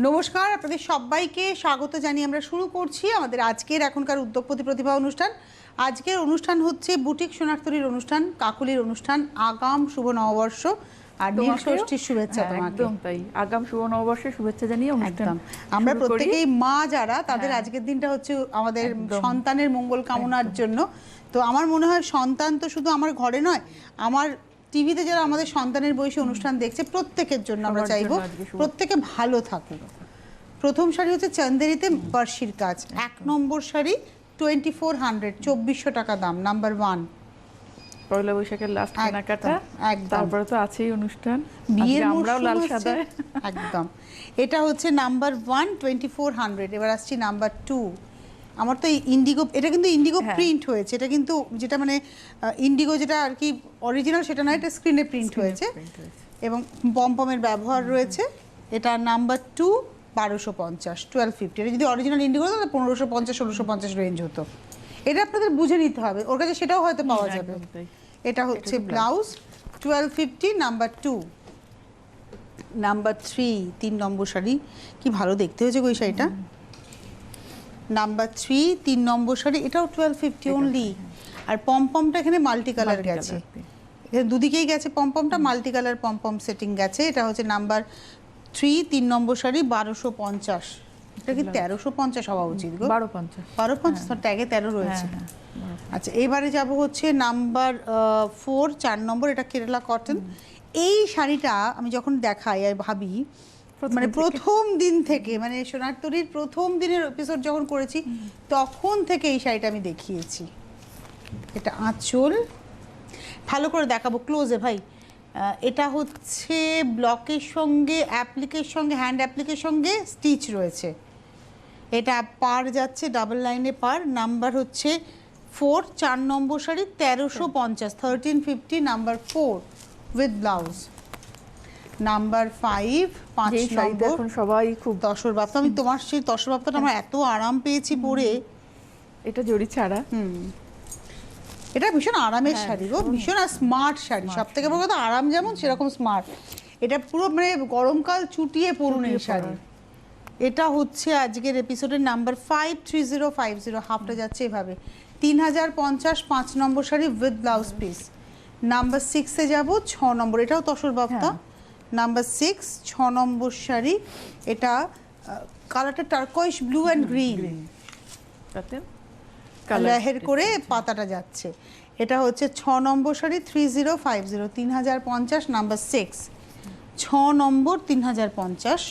নমস্কার, আপনাদের সবাইকে স্বাগত জানিয়ে আমরা শুরু করছি আমাদের আজকের এখনকার উদ্যোগপতি প্রতিভা অনুষ্ঠান। আজকের অনুষ্ঠান হচ্ছে বুটিক সোনারতরীর অনুষ্ঠান, কাকুলির অনুষ্ঠান। আগাম শুভ নববর্ষ আর নীল ষষ্ঠীর শুভেচ্ছা তোমাকে। একদম তাই, আগাম শুভ নববর্ষের শুভেচ্ছা জানিয়ে অনুষ্ঠান আমরা প্রত্যেকেই মা যারা, তাদের আজকের দিনটা হচ্ছে আমাদের সন্তানের মঙ্গল কামনার জন্য। তো আমার মনে হয় সন্তান তো শুধু আমার ঘরে নয়, আমার টিভিতে যারা আমাদের সন্তানের বয়সী অনুষ্ঠান দেখছে প্রত্যেকের জন্য আমরা চাইবো প্রত্যেকে ভালো থাকুক। প্রথম শাড়ি হচ্ছে চান্দেরিতে বার্শির কাজ, 1 নম্বর শাড়ি 2400, 2400 টাকা দাম, নাম্বার 1। পয়লা বৈশাখের লাস্ট কেনাকাটা, তারপরে তো আছেই অনুষ্ঠান, বিয়ের আমরাও লাল সাদা একদম। এটা হচ্ছে নাম্বার 1, 2400। এবার আসছি নাম্বার 2। আমার তো ইন্ডিগো, এটা কিন্তু ইন্ডিগো প্রিন্ট হয়েছে, এটা কিন্তু যেটা মানে ইন্ডিগো যেটা আর কি অরিজিনাল সেটা নয়, এটা স্ক্রিনে প্রিন্ট হয়েছে এবং পমপমের ব্যবহার রয়েছে। এটা নাম্বার 2, 1250, 1250। এটা যদি অরিজিনাল ইন্ডিগো হতো তাহলে 1550, 1650 রেঞ্জ হতো। এটা আপনাদের বুঝে নিতে হবে, ওর কাছে সেটাও হয়তো পাওয়া যাবে। এটা হচ্ছে ব্লাউজ, 1250, নাম্বার 2। নাম্বার 3, 3 নম্বর শাড়ি, কি ভালো দেখতে হয়েছে গো এই শাড়িটা। নাম্বার 3, 3 নম্বর শাড়ি, এটাও 1250 অনলি। আর পমপমটা এখানে মাল্টি কালার গেছে, এখানে দুদিকেই গেছে পমপমটা, মাল্টি কালার পমপম সেটিং গেছে। এটা হচ্ছে নাম্বার 3, 3 নম্বর শাড়ি, 1250। এটা কি 1350 হওয়া উচিত গো? 1250, ট্যাগে 13 রয়েছে। আচ্ছা, এবারে যাব হচ্ছে নাম্বার 4, 4 নম্বর। এটা কেরালা কটন। এই শাড়িটা আমি যখন দেখাই আর ভাবি, মানে প্রথম দিন থেকে, মানে সোনারতরীর প্রথম দিনের এপিসোড যখন করেছি তখন থেকে এই শাড়িটা আমি দেখিয়েছি। এটা আঁচল, ভালো করে দেখাবো ক্লোজে ভাই। এটা হচ্ছে ব্লকের সঙ্গে অ্যাপ্লিকের সঙ্গে, হ্যান্ড অ্যাপ্লিকের সঙ্গে স্টিচ রয়েছে। এটা পার যাচ্ছে ডাবল লাইনে পার। নাম্বার হচ্ছে 4, 4 নম্বর sari, 1350, 1350, number 4 with blouse. Number 5, 5 নম্বর। এখন সবাই খুব তসর বাপ্তা, আমি তোমার সেই তসর বাপ্তাটা আমার এত আরাম পেয়েছি পরে। এটা জড়ি ছাড়া, এটা ভীষণ আরামের শাড়ি গো, ভীষণ আর স্মার্ট শাড়ি। সব থেকে বড় কথা, আরাম যেমন সেরকম স্মার্ট। এটা পুরো মানে গরমকাল চুটিয়ে পরুন এই শাড়ি। এটা হচ্ছে আজকের এপিসোডের নাম্বার 5, 3050। হাফটা যাচ্ছে এভাবে 3050, 5 নম্বর sari with blouse piece. Number 6-এ যাবো, 6 নম্বর। এটাও তসর বাপ্তা, নাম্বার 6, 6 নম্বর শাড়ি। এটা কালারটা টার্কয়েশ ব্লু অ্যান্ড গ্রিন, লেহের করে পাতাটা যাচ্ছে। এটা হচ্ছে 6 নম্বর শাড়ি, 3050, 3050, নাম্বার 6, 6 নম্বর, 3050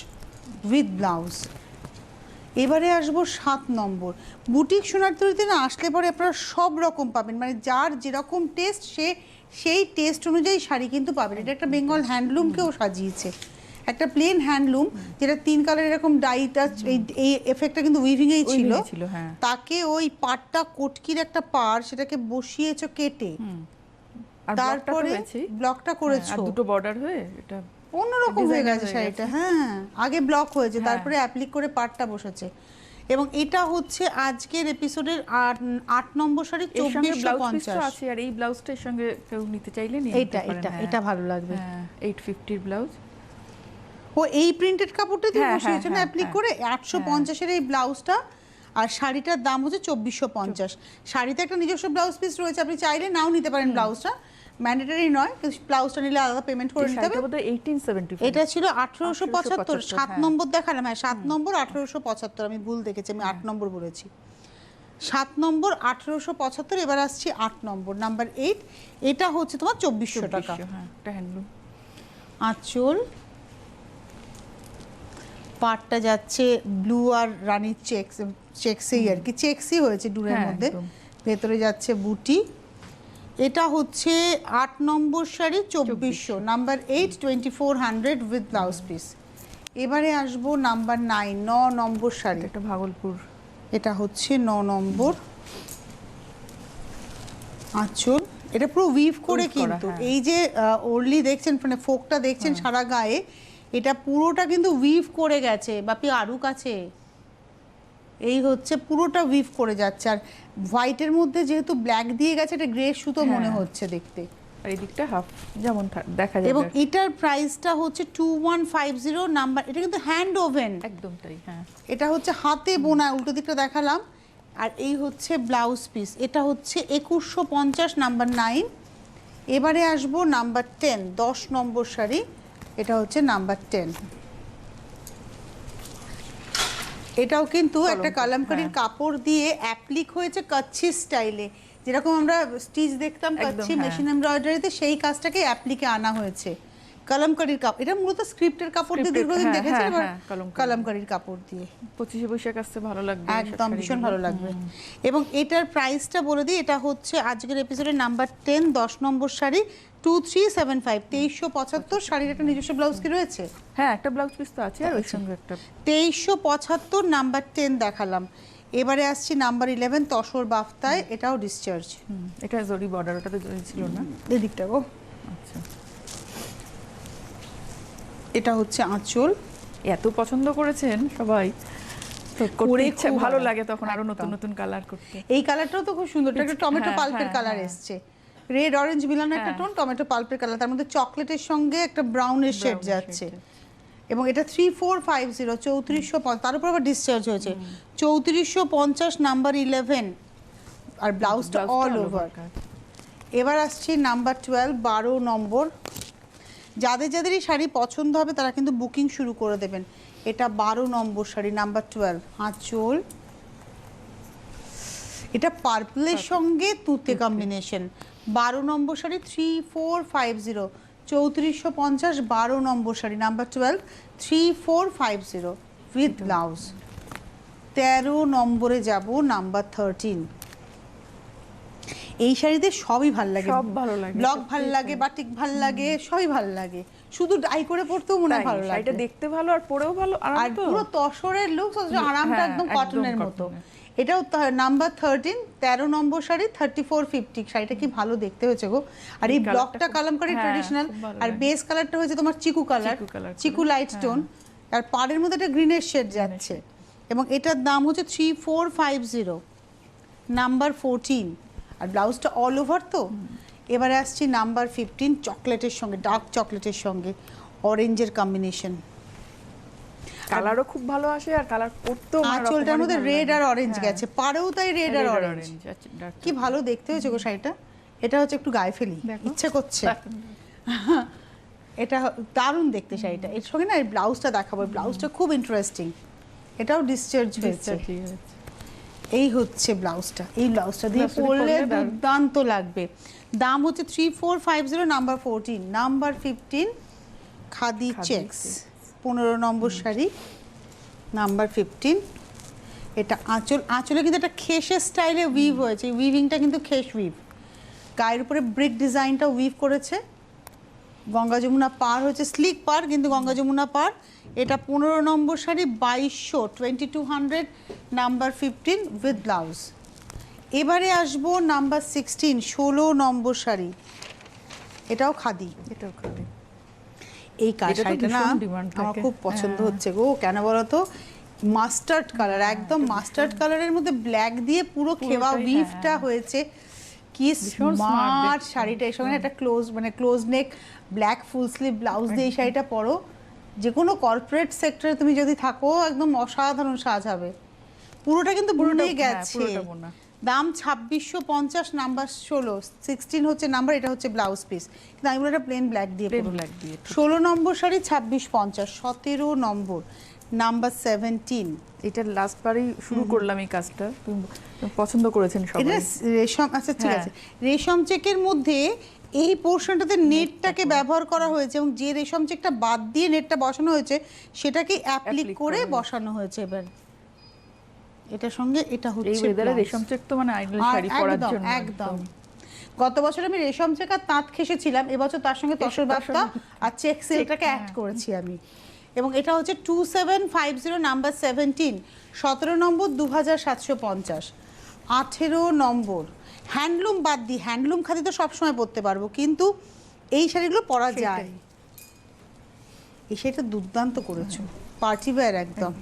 উইথ ব্লাউজ। এবারে আসবো 7 নম্বর। বুটিক সোনারতরীতে না আসলে পরে আপনারা সব রকম পাবেন, মানে যার যেরকম টেস্ট সে সেই টেস্ট অনুযায়ী শাড়ি কিন্তু পাবেন। এটা একটা বেঙ্গল হ্যান্ডলুমকেও সাজিয়েছে, একটা প্লেন হ্যান্ডলুম যেটা 3 কালার এরকম ডাইটা, এই এফেক্টটা কিন্তু উইভিংয়েই ছিল। তাকে ওই পাটটা কটকির একটা পার, সেটাকে বসিয়েছো কেটে, তারপরে ব্লকটা করেছো, দুটো বর্ডার হয়ে এটা অন্যরকম হয়ে গেছে শাড়িটা। হ্যাঁ, আগে ব্লক হয়েছে, তারপরে অ্যাপ্লিক করে পাটটা বসেছে। এবং এটা হচ্ছে আজকের এপিসোডের 8 নম্বর শাড়ি, 2450 আছে। আর এই ব্লাউজটার সঙ্গে কেউ নিতে চাইলে এটা ভালো লাগবে। 850 এর ব্লাউজ। ও এই প্রিন্টেড কাপড়টা দিয়ে বসিয়েছে না অ্যাপ্লিক করে। 850 এর এই ব্লাউজটা, আর শাড়িটার দাম হচ্ছে 2450। শাড়িতে একটা নিজস্ব ব্লাউজ পিস রয়েছে, আপনি চাইলে নাও নিতে পারেন ব্লাউজটা, ম্যান্ডেটরি নয়, কিন্তু ব্লাউজটা নিলে আলাদা পেমেন্ট করে নিতে হবে। এটা ছিল 1875, 7 নম্বর দেখালাম। হ্যাঁ, 7 নম্বর 1875, আমি ভুল দেখেছি, আমি 8 নম্বর বলেছি। 7 নম্বর 1875। এবার আসছি 8 নম্বর, নাম্বার 8। এটা হচ্ছে তোমার 2400 টাকা। আঁচল, পাটটা যাচ্ছে ব্লু আর রানির চেক্সেই আর কি, চেক্সই হয়েছে ডুরের মধ্যে, ভেতরে যাচ্ছে বুটি। এটা হচ্ছে 8 নম্বর sari, 2400, number 8, 2400 with blouse piece. এবারে আসবো নাম্বার 9, 9 নম্বর শাড়ি। এটা ভাগলপুর। এটা হচ্ছে 9 নম্বর। আঁচল, এটা পুরো উইভ করে, কিন্তু এই যে ওরলি দেখছেন, মানে ফোকটা দেখছেন সারা গায়ে, এটা পুরোটা কিন্তু উইভ করে গেছে। বাপি আরু কাছে, এই হচ্ছে পুরোটা উইভ করে যাচ্ছে। আর হোয়াইটের মধ্যে যেহেতু ব্ল্যাক দিয়ে গেছে, এটা গ্রে সুতো মনে হচ্ছে দেখতে। আর এই দিকটা হাফ যেমন দেখা যায়। এবং এটার প্রাইসটা হচ্ছে 2150 নাম্বার। এটা কিন্তু হ্যান্ড ওভেন, একদম তাই। হ্যাঁ, এটা হচ্ছে হাতে বোনা, উল্টো দিকটা দেখালাম। আর এই হচ্ছে ব্লাউজ পিস, এটা হচ্ছে 2150 নাম্বার 9। এবারে আসবো নাম্বার 10, 10 নম্বর শাড়ি, এটা হচ্ছে নাম্বার 10। এটাও কিন্তু একটা কালামকারীর কাপড় দিয়ে অ্যাপ্লিক হয়েছে কচ্ছি স্টাইলে, যেরকম আমরা স্টিচ দেখতাম কচ্ছি মেশিন এমব্রয়ডারিতে, সেই কাজটাকে অ্যাপ্লিকে আনা হয়েছে। কালামকারীর কাপড়, এটা মূলত স্ক্রিপ্টের কাপড় দিয়ে দীর্ঘদিন দেখেছি, এবার কালামকারীর কাপড় দিয়ে 25 বৈশাখ আসছে, ভালো লাগবে, একদম ভীষণ ভালো লাগবে। এবং এটার প্রাইসটা বলে দিই, এটা হচ্ছে আজকের এপিসোডের নাম্বার 10, 10 নম্বর শাড়ি, 2375, 2375। শাড়ির একটা নিজস্ব ব্লাউজ কি রয়েছে? হ্যাঁ, একটা ব্লাউজ পিস তো আছে, আর ওই সঙ্গে একটা 2375 নাম্বার 10 দেখালাম। এবারে আসছি নাম্বার 11, তসর বাফতায়, এটাও ডিসচার্জ। এটা জরি বর্ডার, ওটাতে জরি ছিল না, এদিকটা গো। আচ্ছা, এটা হচ্ছে আঁচল। এত পছন্দ করেছেন সবাই, তো করতে ইচ্ছে ভালো লাগে তখন আরো নতুন নতুন কালার করতে। এই কালারটাও তো খুব সুন্দর, এটা একটা টমেটো পাল্পের কালার এসছে, রেড অরেঞ্জ মিলানো একটা টোন, টমেটো পাল্পের কালার, তার মধ্যে চকলেটের সঙ্গে একটা ব্রাউনের শেড যাচ্ছে। এবং এটা 3450, 3450, তার উপর আবার ডিসচার্জ হয়েছে। 3450 নাম্বার 11, আর ব্লাউজটা অল ওভার। এবার আসছি নাম্বার 12, 12 নম্বর। যাদের যাদের এই শাড়ি পছন্দ হবে তারা কিন্তু বুকিং শুরু করে দেবেন। এটা 12 নম্বর শাড়ি, নাম্বার 12, আঁচল। এটা পার্পলের সঙ্গে তুতে combination. 12 number sari, 3450, 3450, 12 number sari, number 12, 3450 with blouse. 13 নম্বরে যাব, নাম্বার 13। এই শাড়িতে সবই ভাল লাগে, সব ভালো লাগে, ব্লক ভাল লাগে, বাটিক ভাল লাগে, সবই ভাল লাগে, শুধু ডাই করে পড়তেও মনে ভালো লাগে। এটা দেখতে ভালো আর পরেও ভালো, আর পুরো তসরের লুক, আরামটা একদম কটনের মতো। এটাও নাম্বার 13, 13 নম্বর শাড়ি, 3450। শাড়িটা কি ভালো দেখতে হয়েছে গো। আর এই ব্লকটা কালামকারী ট্রেডিশনাল, আর বেস কালারটা হয়েছে তোমার চিকু কালার, চিকু লাইট স্টোন, আর পাড়ের মধ্যে একটা গ্রিনের শেড যাচ্ছে। এবং এটার দাম হচ্ছে 3450, নাম্বার 14। আর ব্লাউজটা অল ওভার তো। এবারে আসছি নাম্বার 15, চকলেটের সঙ্গে, ডার্ক চকলেটের সঙ্গে অরেঞ্জের কম্বিনেশন। কালারও খুব ভালো আসে, আর কালার পরতেও আঁচলটার মধ্যে রেড আর অরেঞ্জ গেছে, পাড়েও তাই রেড আর অরেঞ্জ। কি ভালো দেখতে হয়েছে গো শাড়িটা। এটা হচ্ছে একটু গায়ে ফেলি, ইচ্ছে করছে। এটা দারুণ দেখতে শাড়িটা। এর সঙ্গে না এই ব্লাউজটা দেখাবো, ব্লাউজটা খুব ইন্টারেস্টিং, এটাও ডিসচার্জ হয়েছে। এই হচ্ছে ব্লাউজটা, এই ব্লাউজটা দিয়ে পরলে দুর্দান্ত লাগবে। দাম হচ্ছে 3450, নাম্বার 14, নাম্বার 15, খাদি চেকস, 15 নম্বর শাড়ি, নাম্বার 15। এটা আঁচল, আঁচলে কিন্তু একটা খেসের স্টাইলে উইভ হয়েছে, উইভিংটা কিন্তু খেস উইভ। গায়ের উপরে ব্রিক ডিজাইনটা উইভ করেছে। গঙ্গা যমুনা পার হয়েছে, স্লিক পার কিন্তু গঙ্গা যমুনা পার। এটা 15 নম্বর শাড়ি, 2200, 2200, নাম্বার 15 উইথ ব্লাউজ। এবারে আসবো নাম্বার 16, 16 নম্বর শাড়ি, এটাও খাদি। এটাও খাদি। এই শাড়িটা না আমার খুব পছন্দ হচ্ছে গো। কেন বলো তো, মাস্টার্ড কালার, একদম মাস্টার্ড কালারের মধ্যে ব্ল্যাক দিয়ে পুরো খেওয়া উইভটা হয়েছে। কি স্মার্ট শাড়িটা। এর সঙ্গে একটা ক্লোজ নেক ব্ল্যাক ফুল স্লিভ ব্লাউজ দিয়ে এই শাড়িটা পরো, যে কোনো কর্পোরেট সেক্টরে তুমি যদি থাকো একদম অসাধারণ সাজ হবে। পুরোটা কিন্তু বুনে গেছে। দাম 2650, নাম্বার 16, 16 হচ্ছে নাম্বার, এটা হচ্ছে ব্লাউজ পিস, কিন্তু আমি বলি এটা প্লেন ব্ল্যাক দিয়ে। 16 নম্বর শাড়ি 2650, 17 নম্বর, নাম্বার 17। এটা লাস্ট বারই শুরু করলাম এই কাজটা, পছন্দ করেছেন সবাই। এটা রেশম, আচ্ছা ঠিক আছে, রেশম চেকের মধ্যে এই পোর্শনটাতে নেটটাকে ব্যবহার করা হয়েছে, এবং যে রেশম চেকটা বাদ দিয়ে নেটটা বসানো হয়েছে সেটাকে অ্যাপ্লিক করে বসানো হয়েছে। এবার এটার সঙ্গে এটা হচ্ছে এই ওয়েদারে রেশম চেক তো মানে আইডিয়াল শাড়ি পরার জন্য একদম। গত বছর আমি রেশম চেক আর তাঁত খেসেছিলাম, এবছর তার সঙ্গে তসর বাফতা আর চেক সিল্কটাকে অ্যাড করেছি আমি। এবং এটা হচ্ছে 2750, নাম্বার 17, 17 নম্বর, 2750, 18 নম্বর। হ্যান্ডলুম বাদ দিই, হ্যান্ডলুম খাদি তো সবসময় পরতে পারবো, কিন্তু এই শাড়িগুলো পরা যায়। এই শাড়িটা দুর্দান্ত করেছো, পার্টি ওয়্যার একদম।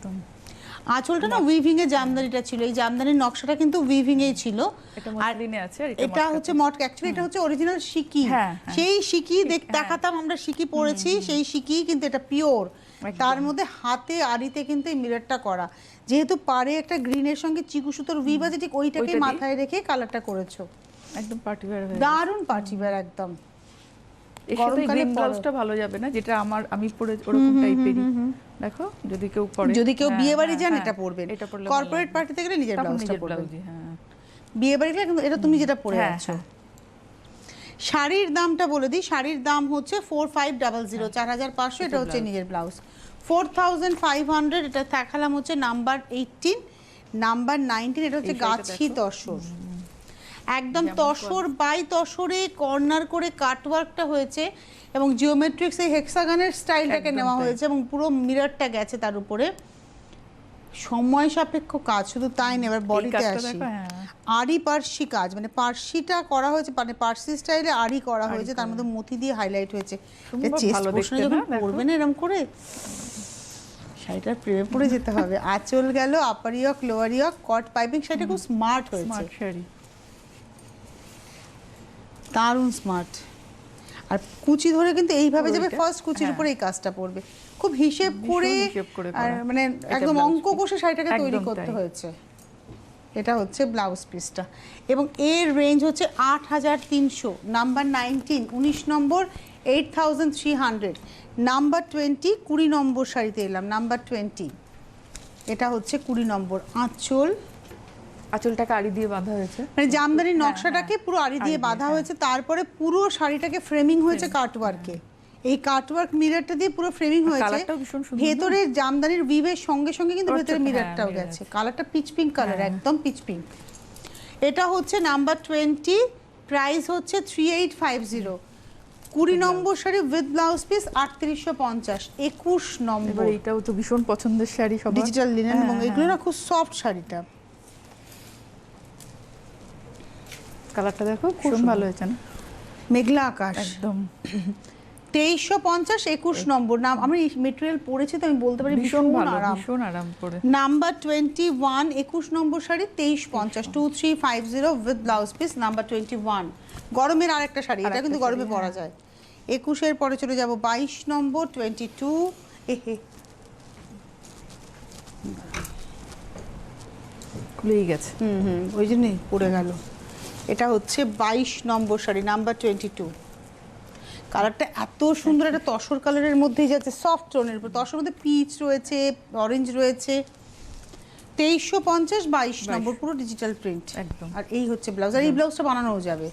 আঁচলটা না উইভিং এ জামদানিটা ছিল, এই জামদানির নকশাটা কিন্তু উইভিং এই ছিল। এটা মসলিনে আছে আর এটা হচ্ছে মটকা, অ্যাকচুয়ালি এটা হচ্ছে অরিজিনাল সিকি। হ্যাঁ, সেই সিকি দেখাতাম আমরা, সিকি পরেছি, সেই সিকি কিন্তু এটা পিওর। তার মধ্যে হাতে আড়িতে কিন্তু এই মিররটা করা, যেহেতু পারে একটা গ্রিনের সঙ্গে চিকু সুতোর উইভ আছে, ঠিক ওইটাকে মাথায় রেখে কালারটা করেছো। একদম পার্টি ওয়্যার হয়ে দারুণ পার্টি ওয়্যার একদম। এর সাথে গ্রিন ব্লাউজটা ভালো যাবে না, যেটা আমি পরে ওরকম টাইপেরই। দেখো যদি কেউ পরে, যদি কেউ বিয়ে বাড়ি যান এটা পরবেন, এটা পরলে কর্পোরেট পার্টিতে গেলে নিজের ব্লাউজটা পরবেন। হ্যাঁ, বিয়ে বাড়ি গেলে কিন্তু এটা তুমি যেটা পরে আছো। শাড়ির দামটা বলে দিই, শাড়ির দাম হচ্ছে 4500, 4500। এটা হচ্ছে নিজের ব্লাউজ 4500। এটা দেখালাম হচ্ছে নাম্বার 18, নাম্বার 19। এটা হচ্ছে গাছি তসর, একদম তসর বাই তসরে কর্নার করে কাটওয়ার্কটা হয়েছে এবং জিওমেট্রিক্স এই হেক্সাগনের স্টাইলটাকে নেওয়া হয়েছে এবং পুরো মিররটা গেছে তার উপরে। সময় সাপেক্ষ কাজ, শুধু তাই না, এবার বডিতে আসি। আরি পার্সি কাজ, মানে পার্সিটা করা হয়েছে, মানে পার্সি স্টাইলে আরি করা হয়েছে, তার মধ্যে মতি দিয়ে হাইলাইট হয়েছে। চেস্ট পোর্শনে যখন পরবে না এরকম করে, শাড়িটার প্রেমে পড়ে যেতে হবে। আঁচল গেল, আপার ইয়ক, লোয়ার ইয়ক, কট পাইপিং, শাড়িটা খুব স্মার্ট হয়েছে, দারুণ স্মার্ট। আর কুচি ধরে কিন্তু এইভাবে যাবে, ফার্স্ট কুচির উপরে এই কাজটা পড়বে, খুব হিসেব করে, আর মানে একদম অঙ্ক কষে শাড়িটাকে তৈরি করতে হয়েছে। এটা হচ্ছে ব্লাউজ পিসটা এবং এর রেঞ্জ হচ্ছে 8300। নাম্বার 19, 19 নম্বর 8300। নাম্বার 20, 20 নম্বর শাড়িতে এলাম। নাম্বার 20, এটা হচ্ছে 20 নম্বর। আঁচলটাকে আড়ি দিয়ে বাঁধা হয়েছে, মানে জামদানির নকশাটাকে পুরো আড়ি দিয়ে বাঁধা হয়েছে, তারপরে পুরো শাড়িটাকে ফ্রেমিং হয়েছে কাটওয়ার্কে। এই কাটওয়ার্ক মিররটা দিয়ে পুরো ফ্রেমিং হয়েছে, ভেতরে জামদানির উইভের সঙ্গে সঙ্গে কিন্তু ভেতরে মিররটাও গেছে। কালারটা পিচ পিঙ্ক কালার, একদম পিচ পিঙ্ক। এটা হচ্ছে নাম্বার 20, প্রাইস হচ্ছে 3850। 20 নম্বর শাড়ি উইথ ব্লাউজ পিস 3850। 21 নম্বর, এটাও তো ভীষণ পছন্দের শাড়ি সবার, ডিজিটাল লিনেন, এবং এগুলো না খুব সফট শাড়িটা। কালারটা দেখো খুব ভালো হয়েছে না, মেঘলা আকাশ একদম। 2350, 21 নম্বর। নাম আমি মেটেরিয়াল পরেছি তো আমি বলতে পারি ভীষণ আরাম, ভীষণ আরাম পরে। Number 21, 21 number sari 2350, 2350 with blouse piece. Number 21, গরমের আরেকটা শাড়ি, এটা কিন্তু গরমে পরা যায়। 21-এর পরে চলে যাব 22 নম্বর, 22। খুলেই গেছে, ওই জন্যই পড়ে গেল। এটা হচ্ছে 22 নম্বর শাড়ি, নাম্বার 22। কালারটা এত সুন্দর, একটা তসর কালারের মধ্যেই যাচ্ছে, সফট টোনের উপর। তসর মধ্যে পিচ রয়েছে, অরেঞ্জ রয়েছে। 2350, 22 নম্বর, পুরো ডিজিটাল প্রিন্ট একদম। আর এই হচ্ছে ব্লাউজ, আর এই ব্লাউজটা বানানোও যাবে।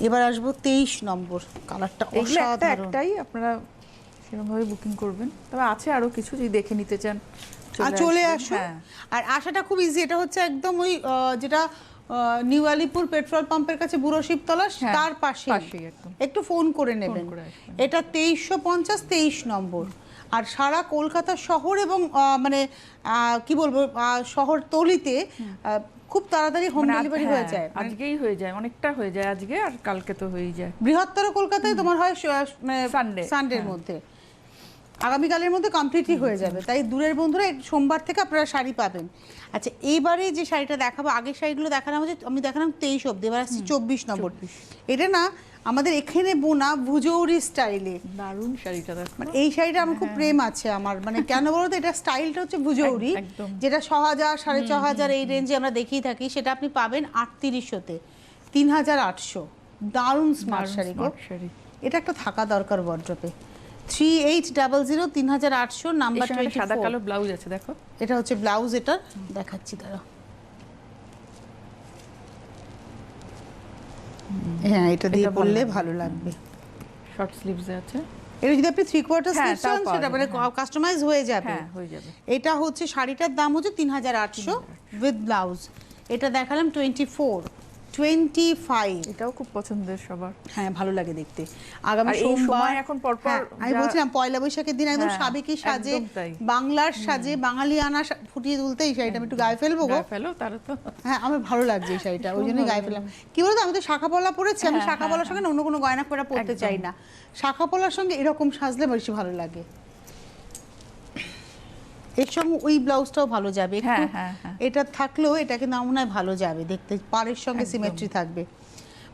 এবার আসবো 23 নম্বর, কালারটা অসাধারণ। একটাই আপনারা সেরকমভাবে বুকিং করবেন, তবে আছে আরো কিছু যদি দেখে নিতে চান চলে আসুন। আর আসাটা খুব ইজি, এটা হচ্ছে একদম ওই যেটা নিউ আলিপুর পেট্রোল পাম্পের কাছে বুড়ো শিবতলা, তার পাশে, একটু ফোন করে নেবেন। এটা 2350, 23 নম্বর। আর সারা কলকাতা শহর এবং মানে কি বলবো, শহর তলিতে খুব তাড়াতাড়ি হোম ডেলিভারি হয়ে যায়, আজকেই হয়ে যায়, অনেকটা হয়ে যায় আজকে, আর কালকে তো হয়েই যায়। বৃহত্তর কলকাতায় তোমার হয় মানে সানডের মধ্যে, আগামীকালের মধ্যে কমপ্লিটই হয়ে যাবে। তাই দূরের বন্ধুরা সোমবার থেকে আপনারা শাড়ি পাবেন। আচ্ছা, এইবারে যে শাড়িটা দেখাবো, আগের শাড়িগুলো দেখালাম হচ্ছে, আমি দেখালাম 23 অব্দি, এবার আসছি 24 নম্বর। এটা না আমাদের এখানে বোনা ভুজৌরি স্টাইলে, দারুণ শাড়িটা দেখো। মানে এই শাড়িটা আমার খুব প্রেম আছে আমার, মানে কেন বলো তো, এটা স্টাইলটা হচ্ছে ভুজৌরি, যেটা 6000, 4500 এই রেঞ্জে আমরা দেখিয়ে থাকি, সেটা আপনি পাবেন 3800-তে, 3800। দারুণ স্মার্ট শাড়ি গো, এটা একটা থাকা দরকার ওয়ার্ড্রপে। 3800, 3800, নাম্বার 24। সাদা কালো ব্লাউজ আছে দেখো, এটা হচ্ছে ব্লাউজ, এটা দেখাচ্ছি দাঁড়া। হ্যাঁ, এটা দিয়ে পরলে ভালো লাগবে, শর্ট স্লিভস আছে। এটা যদি আপনি 3/4 স্লিভস চান সেটা মানে কাস্টমাইজ হয়ে যাবে। এটা হচ্ছে শাড়িটার দাম হচ্ছে 3800 উইথ ব্লাউজ। এটা দেখালাম 24, 25। এটাও খুব পছন্দের সবার, হ্যাঁ ভালো লাগে দেখতে। আগামী সোমবার এখন পরপর আমি বলছিলাম পয়লা বৈশাখের দিন একদম সাবেকি সাজে, বাংলার সাজে, বাঙালিয়ানা ফুটিয়ে তুলতে এই শাড়িটা আমি একটু গায়ে ফেলবো গো। হ্যাঁ, আমার ভালো লাগছে এই শাড়িটা, ওই জন্যই গায়ে ফেললাম। কি বলতো, আমি তো শাখা পলা পরেছি, আমি শাখা পলার সঙ্গে অন্য কোনো গয়না পরা পরতে চাই না, শাখা পলার সঙ্গে এরকম সাজলে বেশি ভালো লাগে। এর সঙ্গে ওই ব্লাউজটাও ভালো যাবে একটু। হ্যাঁ, হ্যাঁ, হ্যাঁ। এটা থাকলেও এটা কিন্তু আমার মনে হয় ভালো যাবে দেখতে, পাড়ের সঙ্গে একদম। সিমেট্রি থাকবে।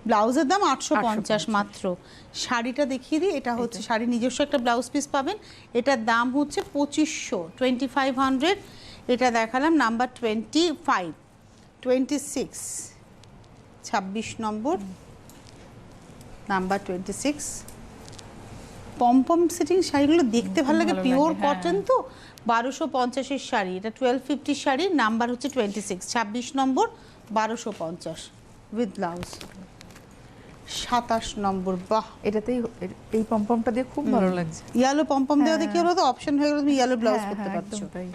ব্লাউজের দাম 850 মাত্র। শাড়িটা দেখিয়ে দিই, এটা হচ্ছে শাড়ি নিজস্ব একটা ব্লাউজ পিস পাবেন, এটার দাম হচ্ছে 2500, 2500। এটা দেখালাম নাম্বার 25, 26, 26 নম্বর, নাম্বার 26। পমপম সেটিং শাড়িগুলো দেখতে ভালো লাগে, ভালো পিওর লাগে, হ্যাঁ। কটন তো। 1250-এর শাড়ি, এটা 1250 শাড়ির নাম্বার হচ্ছে 26, 26 নম্বর, 1250 উইথ ব্লাউজ। 27 নম্বর, বাহ এটাতেই এই পমপমটা দিয়ে খুব ভালো লাগছে। ইয়ালো পমপম দেওয়া দেখি হলো তো অপশন হয়ে গেল, তুমি ইয়ালো ব্লাউজ হ্যাঁ, করতে হ্যাঁ, পারছো। একদম তাই।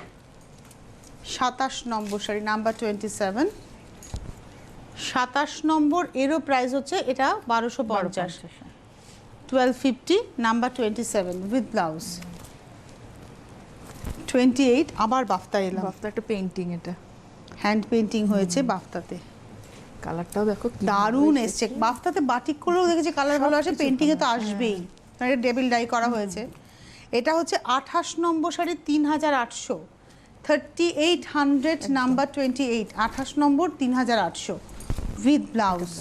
27 নম্বর শাড়ি নাম্বার 27, 27 নম্বর, এরও প্রাইস হচ্ছে এটা 1250, 1250 নাম্বার 27 উইথ ব্লাউজ। 28 আবার বাফতা এলাম, বাফটা একটা পেইন্টিং, এটা হ্যান্ড পেইন্টিং হয়েছে বাফতাতে, কালারটাও দেখো কি দারুণ ভালো এসছে। বাফতাতে বাটিক করলেও দেখেছি কালার ভালো আসে, সবকিছু পেইন্টিংয়ে তো ভালো, আসবেই, কারণ এটা ডেবিল ডাই করা হয়েছে। এটা হচ্ছে 28 নম্বর শাড়ি 3800, 3800 নাম্বার 28, 28 নম্বর 3800 উইথ ব্লাউজ।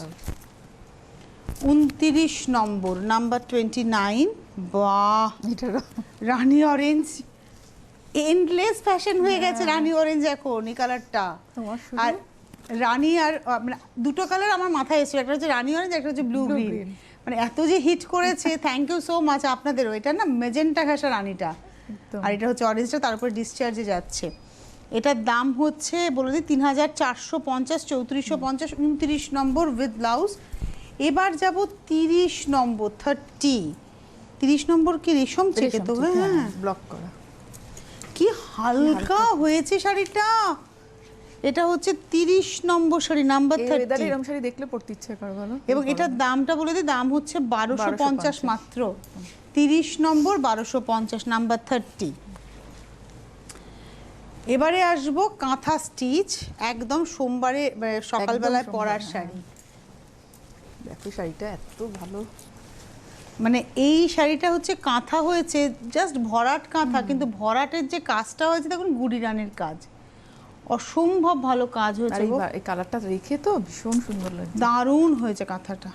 29 নম্বর নাম্বার 29, বাহ এটা রানী অরেঞ্জ, এন্ডলেস ফ্যাশন হয়ে গেছে রানী অরেঞ্জ এখন এই কালারটা। তোমার শুধু আর রানী আর মানে দুটো কালার আমার মাথায় এসেছে, একটা হচ্ছে রানী অরেঞ্জ, একটা হচ্ছে ব্লু গ্রিন। green। মানে এত যে হিট করেছে, থ্যাংক ইউ সো মাচ আপনাদেরও। এটা না মেজেন্টা ঘাসা রানীটা, একদম। আর এটা হচ্ছে অরেঞ্জটা, তারপরে ডিসচার্জে যাচ্ছে। এটার দাম হচ্ছে বলে দিই 3450, 3450, 29 নম্বর উইথ ব্লাউজ। এবার যাব 30 নম্বর, 30 নম্বর কি রেশম থেকে তো, হ্যাঁ ব্লক করা। কি হালকা হয়েছে শাড়িটা। এটা হচ্ছে 30 নম্বর শাড়ি নাম্বার এই ওয়েদারে 30, এরকম শাড়ি দেখলে পড়তে ইচ্ছে করে বলো। এবং এটার দামটা বলে দিই, দাম হচ্ছে 1250 মাত্র। 30 নম্বর 1250 নাম্বার 30। এবারে আসবো কাঁথা স্টিচ, একদম সোমবারে সকালবেলায় একদম পরার সোমবার, শাড়ি। দেখো শাড়িটা এত ভালো, মানে এই শাড়িটা হচ্ছে কাঁথা হয়েছে, জাস্ট ভরাট কাঁথা, কিন্তু ভরাটের যে কাজটা হয়েছে দেখুন গুড়ি রানের কাজ, অসম্ভব ভালো কাজ আর হয়েছে গো। এই কালারটা রেখে তো ভীষণ সুন্দর লাগছে। দারুণ হয়েছে কাঁথাটা।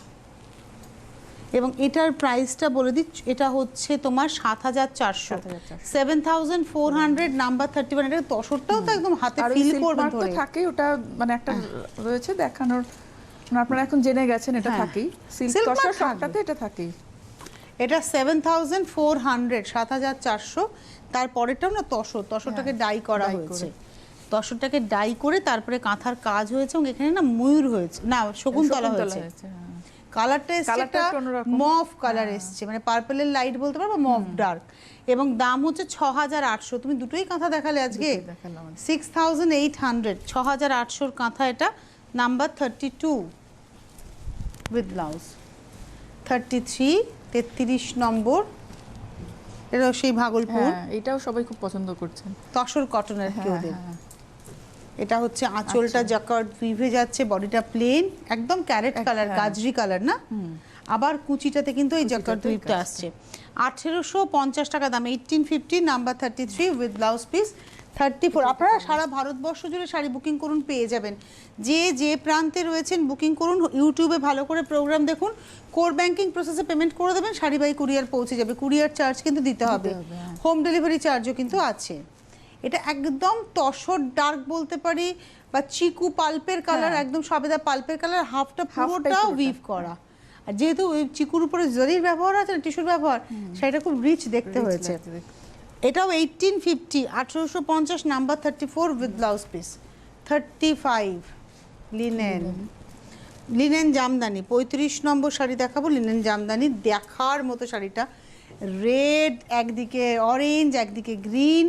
এবং এটার প্রাইসটা বলে দিই, এটা হচ্ছে তোমার 7400, 7400 নাম্বার 31। এটা তসরটাও তো একদম হাতে আর ফিল সিল্ক করবেন মার্ক তো ধরে। থাকেই, ওটা মানে একটা রয়েছে দেখানোর, মানে আপনারা এখন জেনে গেছেন এটা হ্যাঁ। থাকেই, সিল্ক Silk তসর mark থাকবে। সবটাতে এটা থাকেই। এটা 7400, 7400। তারপরেটাও না তসরটাকে ডাই করা ডাই হয়েছে, করে। তসরটাকে ডাই করে তারপরে কাঁথার কাজ হয়েছে, এবং এখানে না ময়ূর হয়েছে, না শকুন্তলা হয়েছে। হ্যাঁ। কালারটা এসছে কালারটা একটা একটু অন্যরকম। মফ কালার এসছে, মানে পার্পলের লাইট বলতে পারবো, মফ ডার্ক। এবং দাম হচ্ছে 6800। তুমি দুটোই কাঁথা দেখালে আজকে, দুটোই দেখালাম আজকে। 6800, 6800 কাঁথা। এটা নাম্বার 32 উইথ ব্লাউজ। 33, 33 নম্বর, এটা সেই ভাগলপুর হ্যাঁ, এটাও সবাই খুব পছন্দ করছেন। তসর কটনের কি হ্যাঁ, ওদের। হ্যাঁ। এটা হচ্ছে আঁচলটা জাকার্ড উইভে যাচ্ছে, বডিটা প্লেন, একদম ক্যারেট কালার, হ্যাঁ। গাজরি কালার না। আবার কুচিটাতে কিন্তু এই জাকার্ড কুচিটাতে উইভটা কাজটা। আসছে। 1850 টাকা দাম, 1850 নাম্বার 33 উইথ ব্লাউজ পিস। 34 আপনারা সারা ভারতবর্ষ জুড়ে শাড়ি বুকিং করুন, পেয়ে যাবেন। যে প্রান্তে রয়েছেন বুকিং করুন, ইউটিউবে ভালো করে প্রোগ্রাম দেখুন, কোর ব্যাংকিং প্রসেসে পেমেন্ট করে দেবেন, শাড়ি বাই কুরিয়ার পৌঁছে যাবে। কুরিয়ার চার্জ কিন্তু দিতে হবে, হ্যাঁ। হোম ডেলিভারি চার্জও কিন্তু আছে। এটা একদম তসর ডার্ক বলতে পারি, বা চিকু পাল্পের কালার, হ্যাঁ। একদম সবেদা পাল্পের কালার, পুরোটা পুরোটা। উইভ করা। আর যেহেতু ওই চিকুর উপরে জরির ব্যবহার আছে, টিস্যুর ব্যবহার, সেটা খুব রিচ দেখতে Rich হয়েছে। লাগছে দেখতে। এটাও 1850, 1850 number 34 with blouse piece. 35 linen Jamdani, 35 নম্বর শাড়ি দেখাবো, লিনেন জামদানি, দেখার মতো শাড়িটা। রেড একদিকে, অরেঞ্জ একদিকে, গ্রিন,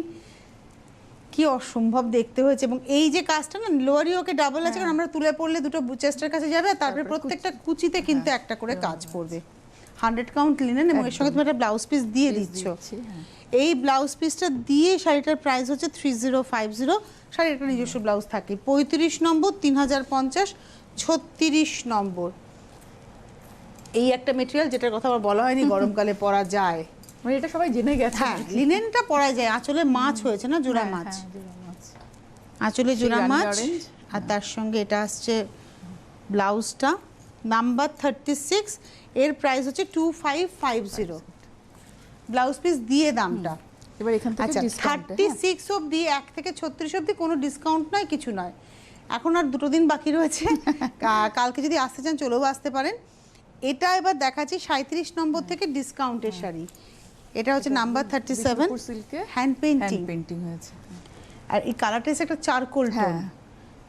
কি অসম্ভব দেখতে হয়েছে। এবং এই যে কাজটা না লোয়ারি ওকে ডাবল আছে, কারণ আমরা তুলে পড়লে দুটো চেস্টের কাছে যাবে, আর তারপরে প্রত্যেকটা কুচিতে কিন্তু একটা করে কাজ করবে। 100 কাউন্ট লিনেন, এবং এর সঙ্গে তুমি একটা ব্লাউজ পিস দিয়ে দিচ্ছ। দিচ্ছি, হ্যাঁ। এই ব্লাউজ পিসটা দিয়ে শাড়িটার প্রাইস হচ্ছে 3050। শাড়িটার নিজস্ব ব্লাউজ থাকে। 35 নম্বর 3050, 36 নম্বর। এই একটা মেটেরিয়াল যেটার কথা আবার বলা হয়নি, গরমকালে পরা যায়, মানে এটা সবাই জেনে গেছে। হ্যাঁ, লিনেনটা পরা যায়, আঁচলে মাছ হয়েছে না, জোড়া মাছ, আঁচলে জোড়া মাছ। আর তার সঙ্গে এটা আসছে ব্লাউজটা নাম্বার 36, এর প্রাইস হচ্ছে 2550 ব্লাউজ পিস দিয়ে দামটা। এবার এখান থেকে আচ্ছা, ডিসকাউন্ট 36 অবধি, 1 থেকে 36 অবধি কোনো ডিসকাউন্ট নয়, কিছু নয়। এখন আর 2 দিন বাকি রয়েছে, কালকে যদি আসতে চান চলেও আসতে পারেন। এটা এবার দেখাচ্ছি 37 নম্বর থেকে ডিসকাউন্টের শাড়ি। এটা হচ্ছে নাম্বার 37, সিল্কে হ্যান্ড পেইন্টিং হয়েছে। আর এই কালারটা হচ্ছে একটা চারকোল টোন,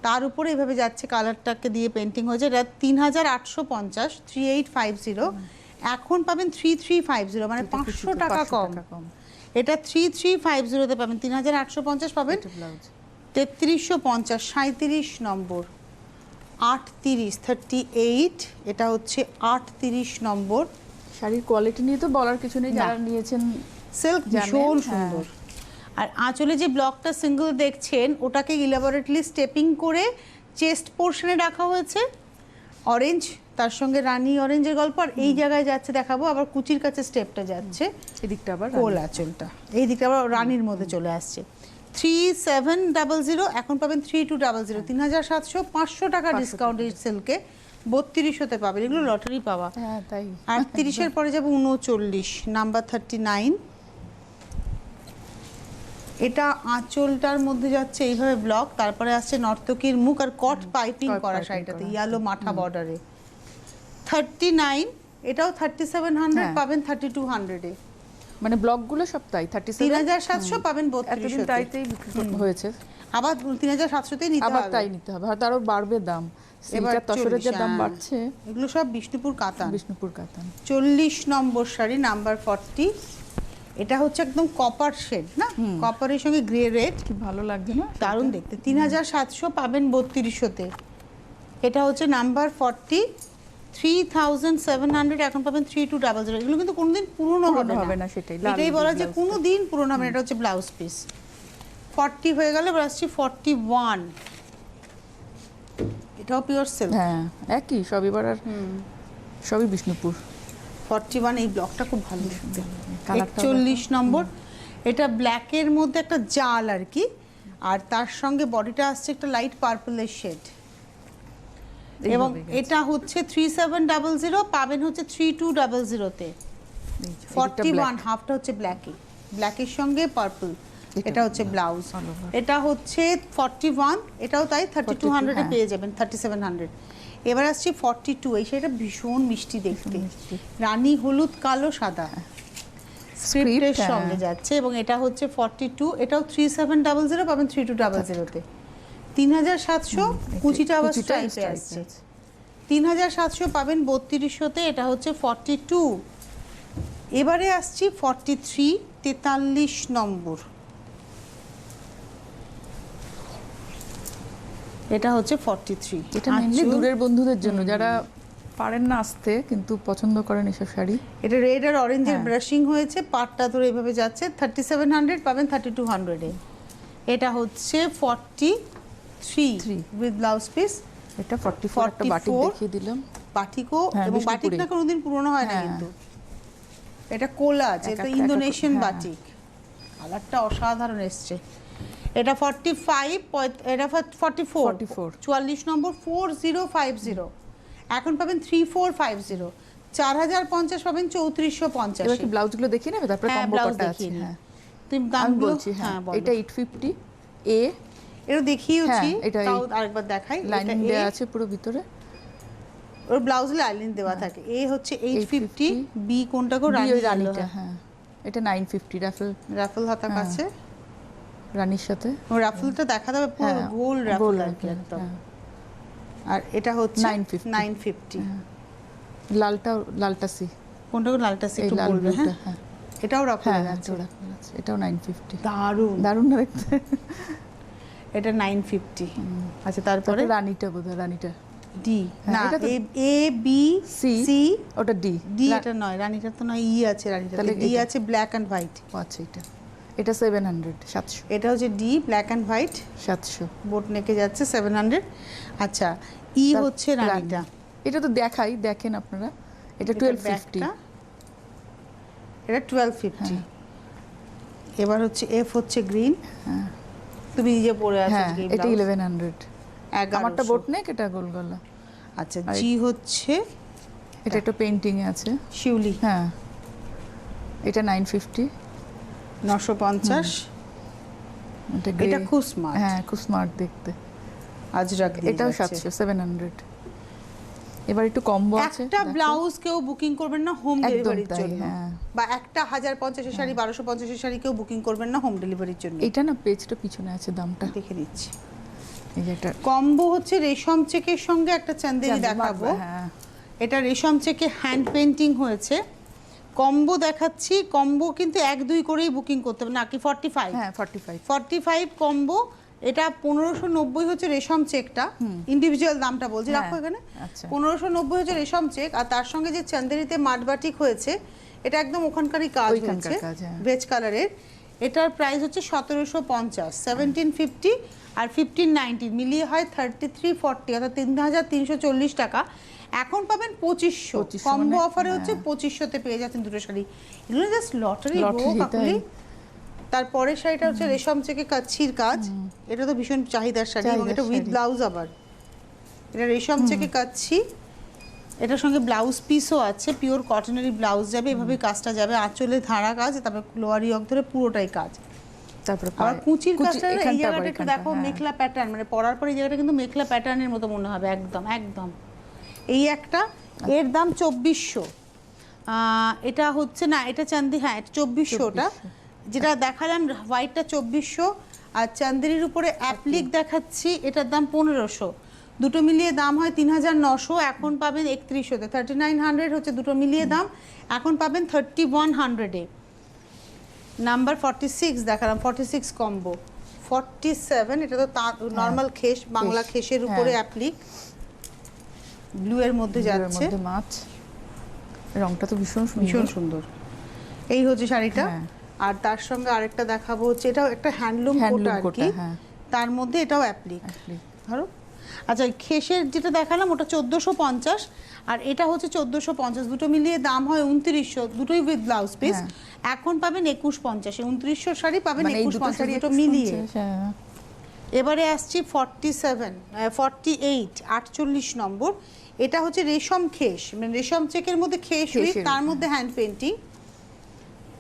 তার উপরে এভাবে যাচ্ছে, কালারটাকে দিয়ে পেইন্টিং হয়েছে। এটা 3850, 3850, এখন পাবেন 3350, মানে 500 টাকা কম। এটা 3350-তে পাবেন, 3850 পাবেন। 3350, 37 নম্বর, 38, এটা হচ্ছে 38 নম্বর। শাড়ির কোয়ালিটি নিয়ে তো বলার কিছু নেই, যারা নিয়েছেন সিল্ক ভীষণ সুন্দর। আর আঁচলে যে ব্লকটা সিঙ্গেল দেখছেন, ওটাকে ইলাবোরেটলি স্টেপিং করে চেস্ট পোর্শনে রাখা হয়েছে অরেঞ্জ, তার সঙ্গে রানী অরেঞ্জের গল্প। আর এই জায়গায় যাচ্ছে দেখাবো, আবার কুচির কাছে স্টেপটা যাচ্ছে, এদিকটা আবার কোল আঁচলটা এই দিকটা আবার রানীর মধ্যে চলে আসছে। 3700, এখন পাবেন 3200, 3700, 500 টাকা ডিসকাউন্ট এই সিল্কে 3200-তে পাবেন। এগুলো লটারি পাওয়া। হ্যাঁ তাই। 38-এর পরে যাবো 39, নাম্বার 39। এটা আঁচলটার মধ্যে যাচ্ছে এইভাবে ব্লক, তারপরে আসছে নর্তকীর মুখ আর কট পাইপিং করা শাড়িটাতে, ইয়ালো মাঠা বর্ডারে। 39, এটাও 3700 পাবেন 3200-এ। মানে ব্লকগুলো সব তাই 3700 পাবেন 3200-তে। তাইতেই হয়েছে, আবার 3700-তেই নিতে হবে, আবার তাই নিতে হবে, হয়তো আরো বাড়বে দাম। সিল্কের তসরের যে দাম বাড়ছে। এগুলো সব বিষ্ণুপুর কাতান। বিষ্ণুপুর কাতান। 40 নম্বর শাড়ি নাম্বার 40। এটা হচ্ছে একদম কপার শেড না, কপারের সঙ্গে গ্রে রেড, কি ভালো লাগছে না, দারুণ দেখতে। 3700 পাবেন 3200-তে। এটা হচ্ছে নাম্বার 40, 3700, এখন পাবেন 3200। এগুলো কিন্তু কোনোদিন পুরনো হবে না, সেটাই এটাই বলা যে কোনোদিন পুরনো হবে না। এটা হচ্ছে ব্লাউজ পিস। 40 হয়ে গেল, এবার আসছি 41। এটাও পিওর সিল্ক। হ্যাঁ একই সব, এবার আর সবই বিষ্ণুপুর। 41, এই ব্লকটা খুব ভালো দেখতে। 41 নম্বর, এটা ব্ল্যাকের মধ্যে একটা জাল আর কি, আর তার সঙ্গে বডিটা আসছে একটা লাইট পার্পলের শেড। এবং এটা হচ্ছে 3700, পাবেন হচ্ছে 3200-তে। 41, হাফটা হচ্ছে ব্ল্যাকের সঙ্গে পার্পল। এটা হচ্ছে ব্লাউজ। এটা হচ্ছে 41, এটাও তাই 3200-এ পেয়ে যাবেন, 3700। এবার আসছি 42, এই শাড়িটা ভীষণ মিষ্টি দেখতে, রানী হলুদ কালো সাদা স্ক্রিপ্টের সঙ্গে যাচ্ছে। এবং এটা হচ্ছে 42, এটাও 3700 পাবেন 3200-তে। 3700, কুচিটা আবার স্ট্রাইপে আসছে। 3700 পাবেন 3200-তে। এটা হচ্ছে 42। এবারে আসছি 43, 43 নম্বর। এটা হচ্ছে 43। এটা মেইনলি দূরের বন্ধুদের জন্য, যারা পারেন না আসতে কিন্তু পছন্দ করেন এসব শাড়ি। এটা রেড আর অরেঞ্জের ব্রাশিং হয়েছে, পাটটা ধরে এভাবে যাচ্ছে। 3700 পাবেন 3200-এ। এটা হচ্ছে 43 উইথ ব্লাউজ পিস। এটা 44, একটা বাটিক দেখিয়ে দিলাম, বাটিকও। এবং বাটিকটা কোনোদিন পুরনো হয় না কিন্তু। এটা কোলাজ, এটা ইন্দোনেশিয়ান বাটিক, কালারটা অসাধারণ এসছে। এটা 45, এটা 44, 44 নম্বর, 4050, এখন পাবেন 3450। 4050 পাবেন 3450। এবার কি ব্লাউজগুলো দেখিয়ে নেবে, তারপরে কম্বো কটা আছে। হ্যাঁ তুমি দামগুলো বলছি। হ্যাঁ এটা 850 এ, এটা দেখিয়েছি, তাও আরেকবার দেখাই। লাইনিং দেওয়া আছে পুরো ভিতরে, ওর ব্লাউজে লাইনিং দেওয়া থাকে। এ হচ্ছে 850, বি কোনটা গো, রানীটা। হ্যাঁ এটা 950, রাফেল হাতা কাছে রানীর সাথে। ও রাফেলটা দেখা যাবে পুরো গোল রাফেল আর কি একদম। আর এটা হচ্ছে 950। লালটা সি, কোনটা গো, লালটা সি একটু বলবে। হ্যাঁ এটাও রাফেল আছে, এটাও 950। দারুণ দারুণ না দেখতে। এটা 950। আচ্ছা তারপরে রানীটা বোধহয়, রানীটা ডি না, এ বি সি, ওটা ডি। ডি এটা নয়, রানীটা তো নয়, ই আছে রানীটা, ডি আছে ব্ল্যাক এন্ড হোয়াইট। আচ্ছা এটা 700, 700। এটা হচ্ছে ডি ব্ল্যাক এন্ড হোয়াইট, 700 বোট নেকে যাচ্ছে 700। আচ্ছা ই হচ্ছে রানীটা, এটা তো দেখেন আপনারা। এটা 1250, এটা 1250। এবার হচ্ছে এফ হচ্ছে গ্রিন, তুমি নিজে পরে আছো হ্যাঁ, আজকে এই এটা ব্লাউজ। 1100। আমারটা 1100। বোট নেক, এটা গোল গলা। আচ্ছা, জি হচ্ছে এটা একটা পেইন্টিং এ আছে। শিউলি, হ্যাঁ, এটা 950। 950। এটা খুব স্মার্ট। হ্যাঁ, খুব স্মার্ট দেখতে। আজরাক দিয়ে এটাও যাচ্ছে। 700, 700। এবার একটু কম্বো আছে। একটা ব্লাউজ কেউ বুকিং করবেন না হোম একদম ডেলিভারির তাই, জন্য, হ্যাঁ। বা একটা 1050 এর শাড়ি 1250 এর শাড়ি কেউ বুকিং করবেন না হোম ডেলিভারির জন্য। এটা না পেজটা পিছনে আছে, দামটা দেখে দিচ্ছি। এই যে এটা কম্বো হচ্ছে রেশম চেকের সঙ্গে একটা চান্দেরি দেখাবো। হ্যাঁ, এটা রেশম চেকে হ্যান্ড পেন্টিং হয়েছে। কম্বো দেখাচ্ছি, কম্বো কিন্তু 1-2 করেই বুকিং করতে হবে নাকি 45? হ্যাঁ 45। 45 কম্বো। এটা 1590 হচ্ছে রেশম চেকটা, ইন্ডিভিজুয়াল দামটা বলছি, হ্যাঁ, রাখো এখানে। আচ্ছা। 1590 হচ্ছে রেশম চেক, আর তার সঙ্গে যে চান্দেরিতে মাটবাটিক হয়েছে এটা একদম ওখানকারই কাজ ওইখানকার হয়েছে, কাজ, হ্যাঁ। ভেজ কালারের। এটার প্রাইস হচ্ছে 1750, 1750 আর 1590 মিলিয়ে হয় 3340, অর্থাৎ 3340 টাকা। এখন পাবেন 2500, 2500 কম্বো মানে, অফারে হচ্ছে হ্যাঁ। 2500-তে পেয়ে যাচ্ছেন দুটো শাড়ি। এগুলো জাস্ট লটারি গো Lottery, কাকুলি। তাই। তারপরে শাড়িটা হচ্ছে রেশম চেকে কাচ্ছির কাজ। এটা তো ভীষণ চাহিদার শাড়ি, এবং এটা চাহিদার উইথ শাড়ি। ব্লাউজ আবার। এটা রেশম চেকে কাচ্ছি, এটার সঙ্গে ব্লাউজ পিসও আছে, পিওর কটনেরই ব্লাউজ যাবে, এভাবে কাজটা যাবে, আঁচলে ধারা কাজ, তারপর লোয়ারি অক ধরে পুরোটাই কাজ। তারপরে আবার কুচির কাজটা এই এখানটা জায়গাটা আবার একটু এখানটা, দেখো, হ্যাঁ। মেখলা প্যাটার্ন, মানে পরার পরে এই জায়গাটা কিন্তু মেখলা প্যাটার্নের মতো মনে হবে, একদম একদম। এই একটা, এর দাম 2400। এটা হচ্ছে না, এটা চান্দি, হ্যাঁ এটা 2400টা, যেটা দেখালাম হোয়াইটটা 2400, আর চান্দেরির উপরে অ্যাপ্লিক দেখাচ্ছি, এটার দাম 1500। দুটো মিলিয়ে দাম হয় 3900, এখন পাবেন 3100-তে। 3900 হচ্ছে দুটো মিলিয়ে দাম, এখন পাবেন 3100-এ। নাম্বার 46 দেখালাম, 46 কম্বো। 47 এটা তো নর্মাল খেস, বাংলা খেসের উপরে অ্যাপ্লিক, ব্লু এর মধ্যে যাচ্ছে, মধ্যে মাছ। রংটা তো ভীষণ ভীষণ সুন্দর। এই হচ্ছে শাড়িটা। হ্যাঁ। আর তার সঙ্গে আরেকটা দেখাবো হচ্ছে, এটাও একটা হ্যান্ডলুম কোটা আর কি, হ্যাঁ। তার মধ্যে এটাও অ্যাপ্লিক। ধরো, আচ্ছা খেসের যেটা দেখালাম ওটা 1450, আর এটা হচ্ছে 1450, দুটো মিলিয়ে দাম হয় 2900, দুটোই উইথ ব্লাউজ পিস। এখন পাবেন 2150, 2900 শাড়ি পাবেন মানে এই দুটো 2150, শাড়ি দুটো মিলিয়ে। হ্যাঁ। এবারে আসছি 48 48 নম্বর। এটা হচ্ছে রেশম খেস, মানে রেশম চেকের মধ্যে খেস উইথ, তার মধ্যে হ্যান্ড পেন্টিং।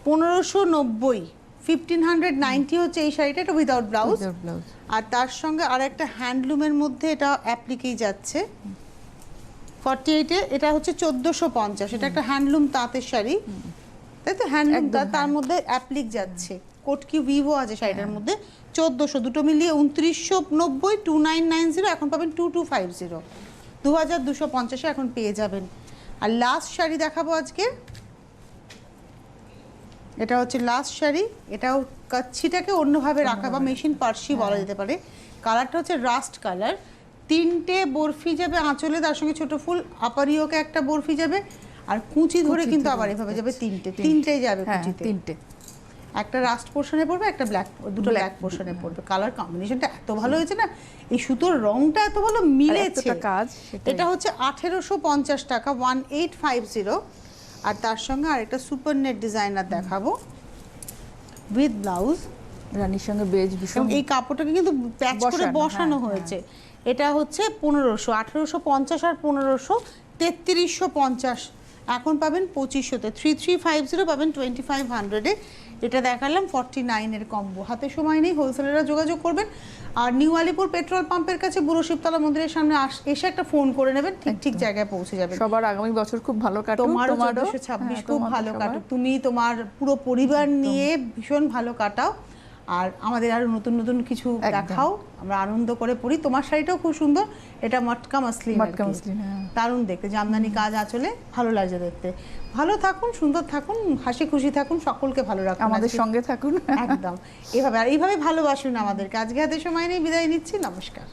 1590, 1590 হচ্ছে এই শাড়িটা, এটা উইদাউট ব্লাউজ। আর তার সঙ্গে আর একটা হ্যান্ডলুমের মধ্যে এটা অ্যাপ্লিকেই যাচ্ছে। 48-এ এটা হচ্ছে 1450, এটা একটা হ্যান্ডলুম তাঁতের শাড়ি, তাই তো, হ্যান্ডলুম তাঁত, তার মধ্যে অ্যাপ্লিক যাচ্ছে, কোটকি ভিভো আছে শাড়িটার মধ্যে। 1400, দুটো মিলিয়ে 2990, 2990, এখন পাবেন 2250, 2250-এ এখন পেয়ে যাবেন। আর লাস্ট শাড়ি দেখাবো আজকে, এটা হচ্ছে লাস্ট শাড়ি। এটাও কাচ্ছিটাকে অন্যভাবে রাখা বা মেশিন পার্সি বলা যেতে পারে। কালারটা হচ্ছে রাস্ট কালার, 3টে বরফি যাবে আঁচলে, তার সঙ্গে ছোট ফুল, আপারিওকে একটা বরফি যাবে, আর কুচি ধরে কিন্তু আবার এভাবে যাবে তিনটেই যাবে কুচিতে। 3টে, একটা রাস্ট পোর্শনে পড়বে, একটা ব্ল্যাক, দুটো ব্ল্যাক পোর্শনে পড়বে। কালার কম্বিনেশনটা এত ভালো হয়েছে না, এই সুতোর রংটা এত ভালো মিলেছে। কাজ এটা হচ্ছে 1850 টাকা, 1850। আর তার সঙ্গে আরেকটা সুপার নেট ডিজাইনার দেখাবো উইথ ব্লাউজ, রানীর সঙ্গে বেজ ভীষণ। এই কাপড়টাকে কিন্তু প্যাচ করে বসানো হয়েছে। এটা হচ্ছে 1500, 1850 আর 1500, 3350, এখন পাবেন 2500-তে। 3350 পাবেন 2500-এ। এটা দেখালাম 49-এর কম্বো। হাতে সময় নেই, হোলসেলাররা যোগাযোগ করবেন। আর নিউ আলিপুর পেট্রোল পাম্পের কাছে বুড়ো শিবতলা মন্দিরের সামনে এসে একটা ফোন করে নেবেন, ঠিক জায়গায় পৌঁছে যাবেন। সবার আগামী বছর খুব ভালো কাটুক, তোমারও 1426 খুব ভালো কাটুক, তুমি তোমার পুরো পরিবার নিয়ে ভীষণ ভালো কাটাও, আর আমাদের আরো নতুন নতুন কিছু দেখাও, আমরা আনন্দ করে পড়ি। তোমার শাড়িটাও খুব সুন্দর, এটা মটকা মাসলিন, দারুণ দেখতে, জামদানি কাজ আঁচলে, ভালো লাগছে দেখতে। ভালো থাকুন, সুন্দর থাকুন, হাসি খুশি থাকুন, সকলকে ভালো রাখুন, আমাদের সঙ্গে থাকুন একদম এইভাবে, আর এইভাবে ভালোবাসুন আমাদেরকে। আজকে হাতে সময় নেই, বিদায় নিচ্ছি, নমস্কার।